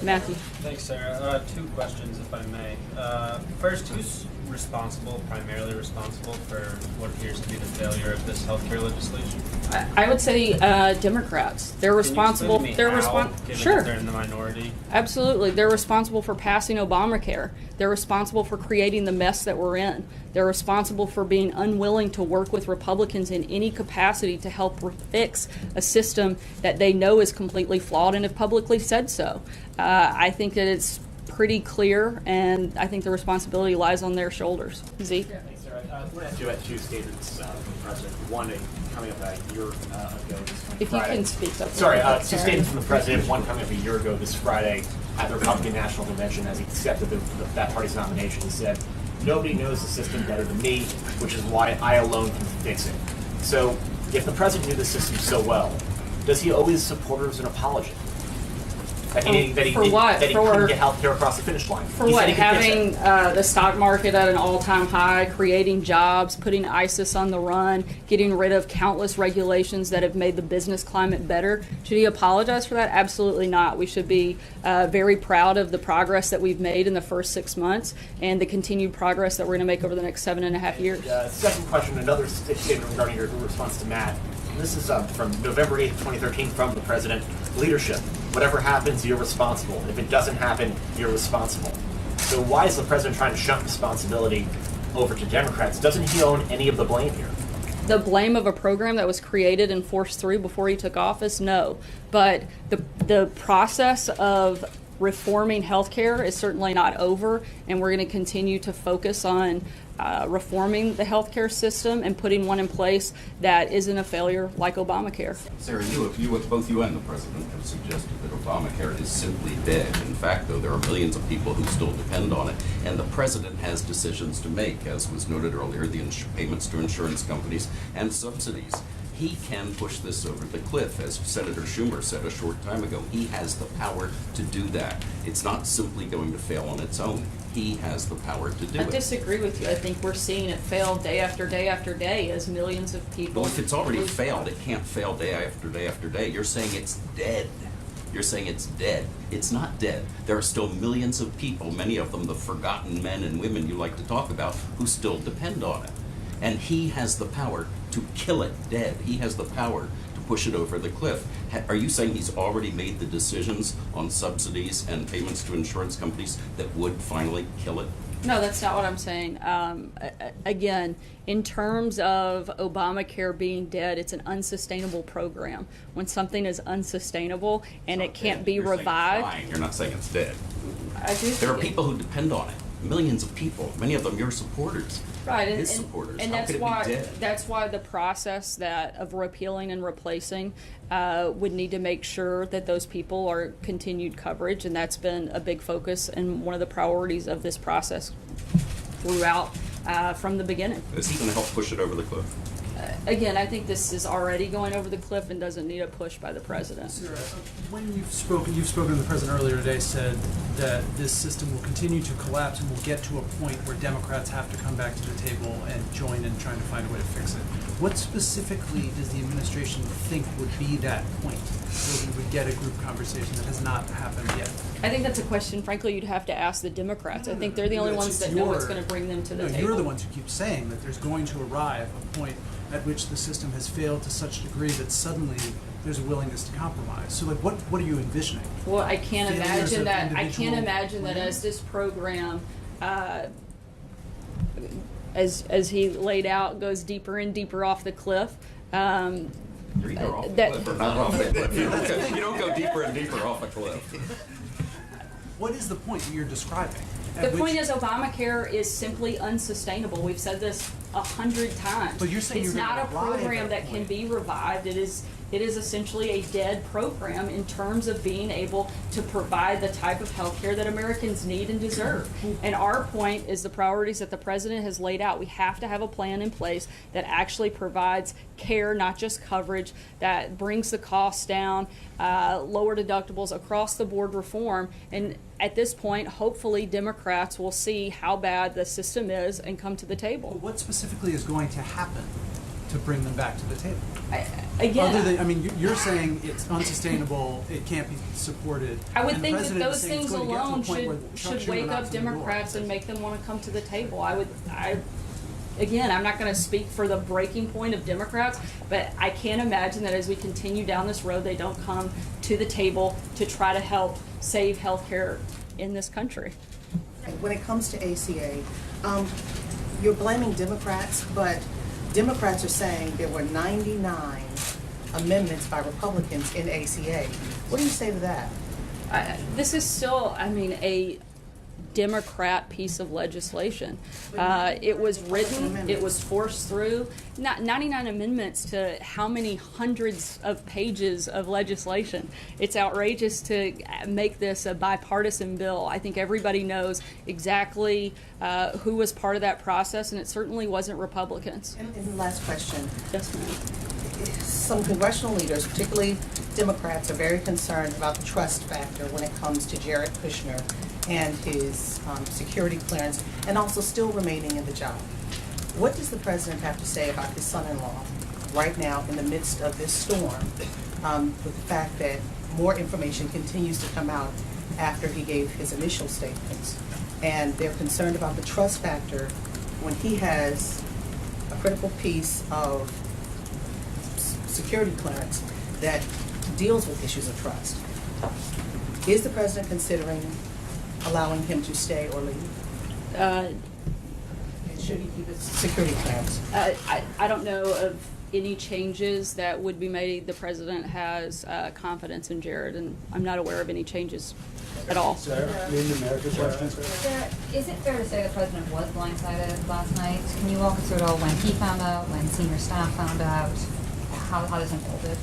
Matthew. Thanks, Sarah. Two questions, if I may. First, who's primarily responsible for what appears to be the failure of this healthcare legislation? I would say Democrats. They're responsible. Given Sure. that they're in the minority. Absolutely. They're responsible for passing Obamacare. They're responsible for creating the mess that we're in. They're responsible for being unwilling to work with Republicans in any capacity to help fix a system that they know is completely flawed and have publicly said so. I think that it's pretty clear, and I think the responsibility lies on their shoulders. Zeke? Yeah, thanks, Sarah. I want to ask you about two statements from the president. One coming up a year ago this If Friday. you can speak up. Sorry, two statements from the president. One coming up a year ago this Friday at the Republican National Convention as he accepted that party's nomination. He said, "Nobody knows the system better than me, which is why I alone can fix it." So, if the president knew the system so well, does he owe his supporters an apology? That he couldn't get health care across the finish line. For what? Having the stock market at an all-time high, creating jobs, putting ISIS on the run, getting rid of countless regulations that have made the business climate better. Should he apologize for that? Absolutely not. We should be very proud of the progress that we've made in the first 6 months and the continued progress that we're going to make over the next 7.5 years. Second question, another statement regarding your response to Matt. This is from November 8th, 2013 from the president. Leadership. Whatever happens, you're responsible. If it doesn't happen, you're responsible. So why is the president trying to shunt responsibility over to Democrats? Doesn't he own any of the blame here? The blame of a program that was created and forced through before he took office? No. But the process of reforming healthcare is certainly not over, and we're going to continue to focus on reforming the healthcare system and putting one in place that isn't a failure like Obamacare. Sarah, both you and the president have suggested that Obamacare is simply dead. In fact, though, there are millions of people who still depend on it, and the president has decisions to make, as was noted earlier, the payments to insurance companies and subsidies. He can push this over the cliff, as Senator Schumer said a short time ago. He has the power to do that. It's not simply going to fail on its own. He has the power to do it. I disagree with you. I think we're seeing it fail day after day after day as millions of people. Well, if it's already failed, it can't fail day after day after day. You're saying it's dead. You're saying it's dead. It's not dead. There are still millions of people, many of them the forgotten men and women you like to talk about, who still depend on it. And he has the power to kill it dead. He has the power to push it over the cliff. Are you saying he's already made the decisions on subsidies and payments to insurance companies that would finally kill it? No, that's not what I'm saying. Again, in terms of Obamacare being dead, it's an unsustainable program. When something is unsustainable and it can't be revived. You're not saying it's dead. I do. There are people who depend on it. Millions of people. Many of them your supporters. Right, his supporters. And How that's could it why be dead? that's why the process of repealing and replacing would need to make sure that those people are continued coverage, and that's been a big focus and one of the priorities of this process throughout from the beginning. Is he going to help push it over the cliff? Again, I think this is already going over the cliff and doesn't need a push by the president. Sarah, when you've spoken to the president earlier today, said that this system will continue to collapse and will get to a point where Democrats have to come back to the table and join in trying to find a way to fix it. What specifically does the administration think would be that point where we would get a group conversation that has not happened yet? I think that's a question, frankly, you'd have to ask the Democrats. I think they're the only ones that know what's going to bring them to the table. You're the ones who keep saying that there's going to arrive a point at which the system has failed to such a degree that suddenly there's a willingness to compromise. So, like, what are you envisioning? Well, I can't Failures imagine of that. I individual can't imagine that plans? as this program, as he laid out, goes deeper and deeper off the cliff. You're either off the cliff or not off the cliff. You don't go deeper and deeper off a cliff. What is the point that you're describing? The point is Obamacare is simply unsustainable. We've said this 100 times. But you're saying it's you're not a gonna revive program that that can point. be revived. It is essentially a dead program in terms of being able to provide the type of health care that Americans need and deserve. And our point is the priorities that the president has laid out. We have to have a plan in place that actually provides care, not just coverage, that brings the costs down, lower deductibles, across the board reform. And at this point, hopefully Democrats will see how bad the system is and come to the table. What specifically is going to happen to bring them back to the table? Again, Other than, I mean, you're saying it's unsustainable, it can't be supported. I would and the think that president is those saying it's things going to get to a alone point where Chuck should Schumer wake knocks up on the door. Democrats and make them want to come to the table. Again, I'm not going to speak for the breaking point of Democrats, but I can't imagine that as we continue down this road, they don't come to the table to try to help save healthcare in this country. When it comes to ACA, you're blaming Democrats, but Democrats are saying there were 99 amendments by Republicans in ACA. What do you say to that? This is still, a Democrat piece of legislation. It was written, it was forced through. Not 99 amendments to how many hundreds of pages of legislation. It's outrageous to make this a bipartisan bill. I think everybody knows exactly who was part of that process, and it certainly wasn't Republicans. And the last question. Yes, ma'am. Some congressional leaders, particularly Democrats, are very concerned about the trust factor when it comes to Jared Kushner and his security clearance, and also still remaining in the job. What does the president have to say about his son-in-law right now in the midst of this storm, with the fact that more information continues to come out after he gave his initial statements? And they're concerned about the trust factor when he has a critical piece of security clearance that deals with issues of trust. Is the president considering allowing him to stay or leave? And should he keep his security clearance? I don't know of any changes that would be made. The president has confidence in Jared, and I'm not aware of any changes at all. Sarah, Sarah, is it fair to say the president was blindsided last night? Can you walk us through it all, when he found out, when senior staff found out, how this unfolded?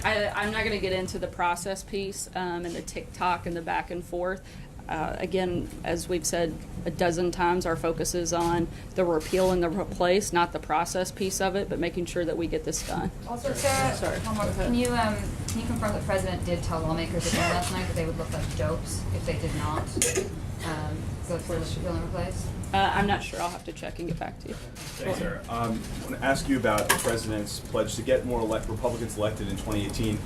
I'm not going to get into the process piece and the TikTok and the back and forth. Again, as we've said a dozen times, our focus is on the repeal and the replace, not the process piece of it, but making sure that we get this done. Also, Sarah, Sorry. one more. Can you confirm the president did tell lawmakers again last night that they would look like dopes if they did not go for the repeal and replace? I'm not sure. I'll have to check and get back to you. Thanks, Sarah. I want to ask you about the president's pledge to get more Republicans elected in 2018.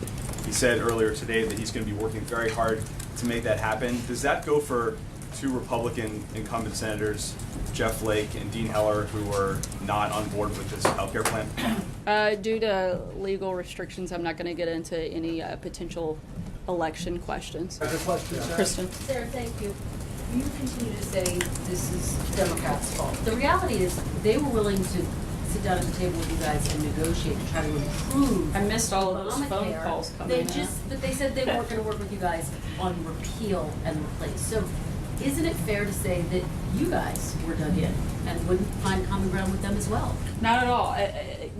He said earlier today that he's going to be working very hard to make that happen. Does that go for two Republican incumbent senators, Jeff Flake and Dean Heller, who are not on board with this healthcare plan? Due to legal restrictions, I'm not going to get into any potential election questions. Kristen. Sarah, thank you. You continue to say this is Democrats' fault. The reality is they were willing to sit down at the table with you guys and negotiate to try to improve. I missed all of those phone Obamacare. calls coming They in. but they said they weren't going to work with you guys on repeal and replace. So isn't it fair to say that you guys were dug in and wouldn't find common ground with them as well? Not at all.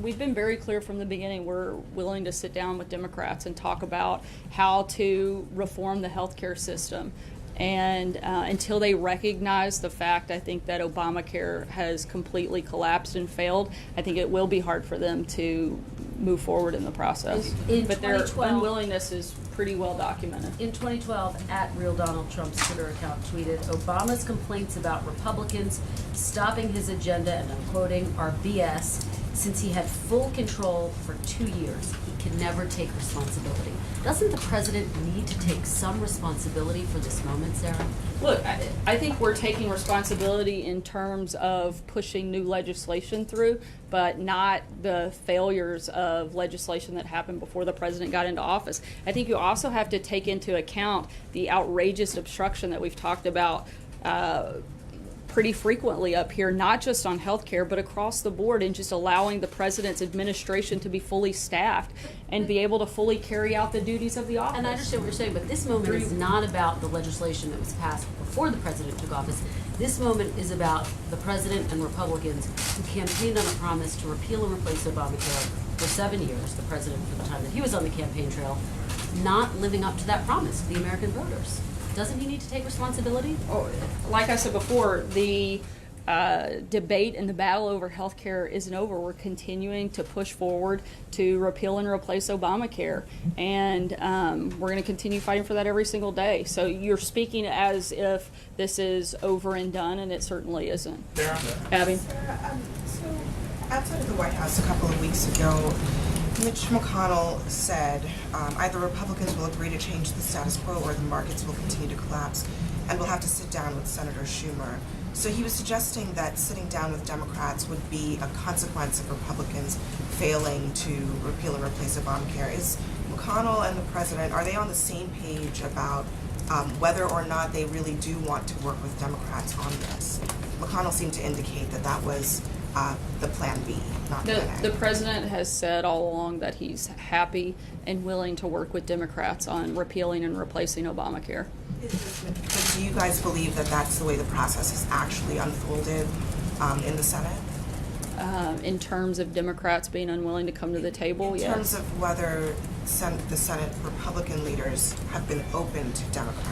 We've been very clear from the beginning. We're willing to sit down with Democrats and talk about how to reform the healthcare system. And until they recognize the fact, I think, that Obamacare has completely collapsed and failed, I think it will be hard for them to move forward in the process. In But their 2012 unwillingness is pretty well documented. In 2012, at Real Donald Trump's Twitter account tweeted, Obama's complaints about Republicans stopping his agenda, and I'm quoting, are BS. Since he had full control for 2 years, he can never take responsibility. Doesn't the president need to take some responsibility for this moment, Sarah? Look, I think we're taking responsibility in terms of pushing new legislation through, but not the failures of legislation that happened before the president got into office. I think you also have to take into account the outrageous obstruction that we've talked about pretty frequently up here, not just on healthcare, but across the board, and just allowing the president's administration to be fully staffed and be able to fully carry out the duties of the office. And I understand what you're saying, but this moment is not about the legislation that was passed before the president took office. This moment is about the president and Republicans who campaigned on a promise to repeal and replace Obamacare for 7 years, the president for the time that he was on the campaign trail, not living up to that promise to the American voters. Doesn't he need to take responsibility? Like I said before, the debate and the battle over health care isn't over. We're continuing to push forward to repeal and replace Obamacare, and we're going to continue fighting for that every single day. So you're speaking as if this is over and done, and it certainly isn't. Abby? Sarah, so outside of the White House a couple of weeks ago, Mitch McConnell said either Republicans will agree to change the status quo or the markets will continue to collapse, and we'll have to sit down with Senator Schumer. So he was suggesting that sitting down with Democrats would be a consequence of Republicans failing to repeal and replace Obamacare. Is McConnell and the president, are they on the same page about whether or not they really do want to work with Democrats on this? McConnell seemed to indicate that that was the plan B, not plan A. The president has said all along that he's happy and willing to work with Democrats on repealing and replacing Obamacare. But do you guys believe that that's the way the process has actually unfolded in the Senate? In terms of Democrats being unwilling to come to the table, yes. In terms of whether the Senate Republican leaders have been open to Democrats